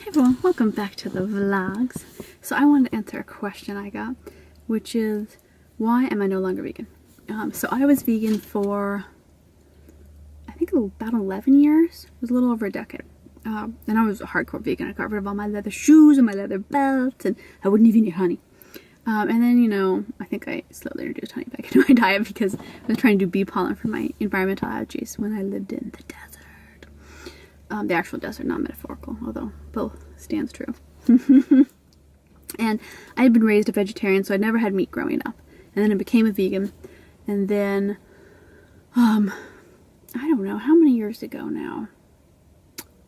Hey everyone, welcome back to the vlogs. So I wanted to answer a question I got, which is, why am I no longer vegan? So I was vegan for, I think about 11 years. It was a little over a decade. And I was a hardcore vegan. I got rid of all my leather shoes and my leather belts, and I wouldn't even eat honey. And then, you know, I think I slowly introduced honey back into my diet because I was trying to do bee pollen for my environmental allergies when I lived in the desert. The actual desert, not metaphorical, although both stands true. And I had been raised a vegetarian, so I'd never had meat growing up. And then I became a vegan. And then, I don't know, how many years ago now?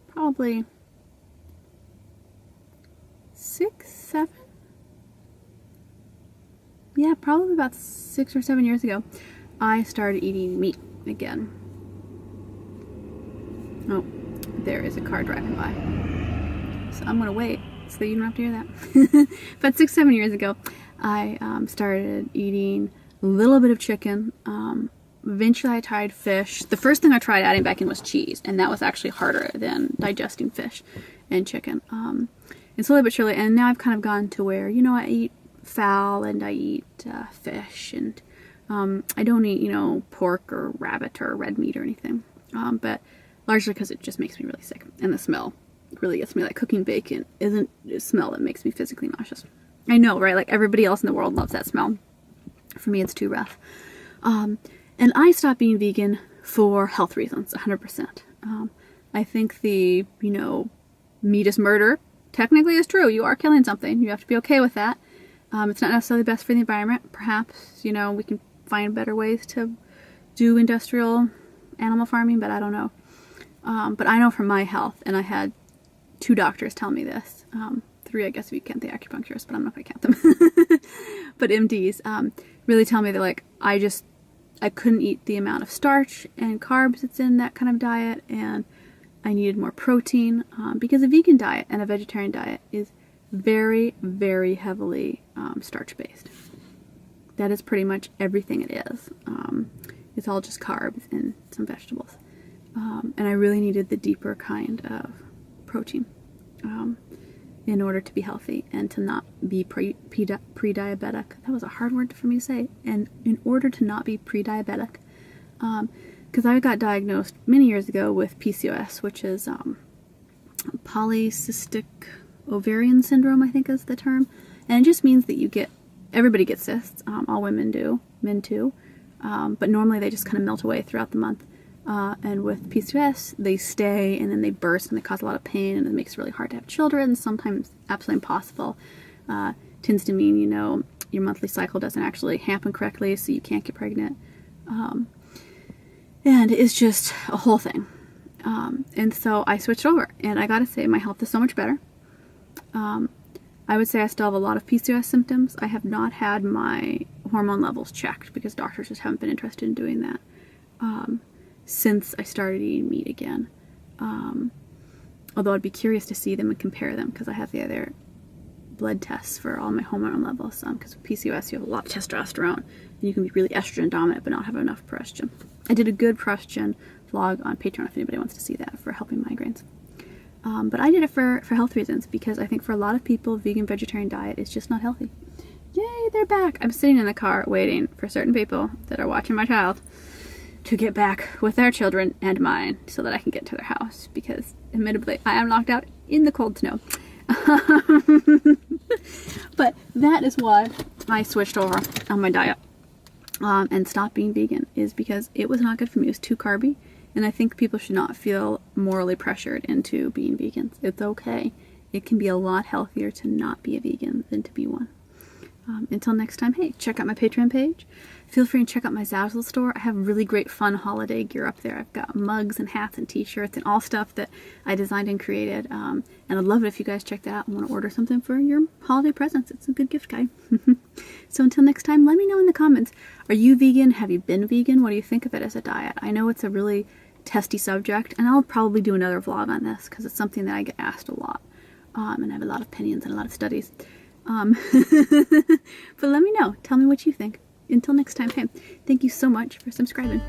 Probably 6, 7? Yeah, probably about 6 or 7 years ago, I started eating meat again. Oh, there is a car driving by. So I'm gonna wait so you don't have to hear that. But 6, 7 years ago, I started eating a little bit of chicken. Eventually I tried fish. The first thing I tried adding back in was cheese, and that was actually harder than digesting fish and chicken. And slowly but surely, and now I've kind of gone to where, you know, I eat fowl and I eat fish, and I don't eat, you know, pork or rabbit or red meat or anything. But largely because it just makes me really sick, and the smell really gets me. Like cooking bacon isn't a smell that makes me physically nauseous. I know, right? Like everybody else in the world loves that smell. For me, it's too rough. And I stopped being vegan for health reasons, 100%. I think the, you know, meat is murder technically is true. You are killing something. You have to be okay with that. It's not necessarily best for the environment. Perhaps, you know, we can find better ways to do industrial animal farming, but I don't know. But I know for my health, and I had 2 doctors tell me this. 3, I guess, if you count the acupuncturist, but I'm not going to count them. But MDs really tell me that, like, I couldn't eat the amount of starch and carbs that's in that kind of diet, and I needed more protein, because a vegan diet and a vegetarian diet is very, very heavily starch-based. That is pretty much everything it is. It's all just carbs and some vegetables. And I really needed the deeper kind of protein in order to be healthy and to not be pre-diabetic. That was a hard word for me to say. And in order to not be pre-diabetic, because I got diagnosed many years ago with PCOS, which is polycystic ovarian syndrome, I think is the term. And it just means that everybody gets cysts. All women do, men too. But normally they just kind of melt away throughout the month. And with PCOS, they stay and then they burst and they cause a lot of pain, and it makes it really hard to have children, sometimes absolutely impossible. Tends to mean, you know, your monthly cycle doesn't actually happen correctly, so you can't get pregnant. And it's just a whole thing. And so I switched over, and I gotta say, my health is so much better. I would say I still have a lot of PCOS symptoms. I have not had my hormone levels checked because doctors just haven't been interested in doing that. Since I started eating meat again. Although I'd be curious to see them and compare them, because I have the other blood tests for all my hormone levels. Because with PCOS you have a lot of testosterone, and you can be really estrogen dominant but not have enough proestrogen. I did a good proestrogen vlog on Patreon if anybody wants to see that, for helping migraines. But I did it for health reasons, because I think for a lot of people, vegan vegetarian diet is just not healthy. Yay, they're back! I'm sitting in the car waiting for certain people that are watching my child to get back with their children and mine so that I can get to their house, because admittedly I am locked out in the cold snow. But that is why I switched over on my diet and stopped being vegan, is because it was not good for me. It was too carby, and I think people should not feel morally pressured into being vegans. It's okay. It can be a lot healthier to not be a vegan than to be one. Until next time, hey, check out my Patreon page. Feel free to check out my Zazzle store. I have really great fun holiday gear up there. I've got mugs and hats and t-shirts and all stuff that I designed and created. And I'd love it if you guys check that out and want to order something for your holiday presents. It's a good gift guide. So until next time, let me know in the comments. Are you vegan? Have you been vegan? What do you think of it as a diet? I know it's a really testy subject, and I'll probably do another vlog on this because it's something that I get asked a lot. And I have a lot of opinions and a lot of studies. But let me know. Tell me what you think. Until next time, hey, thank you so much for subscribing.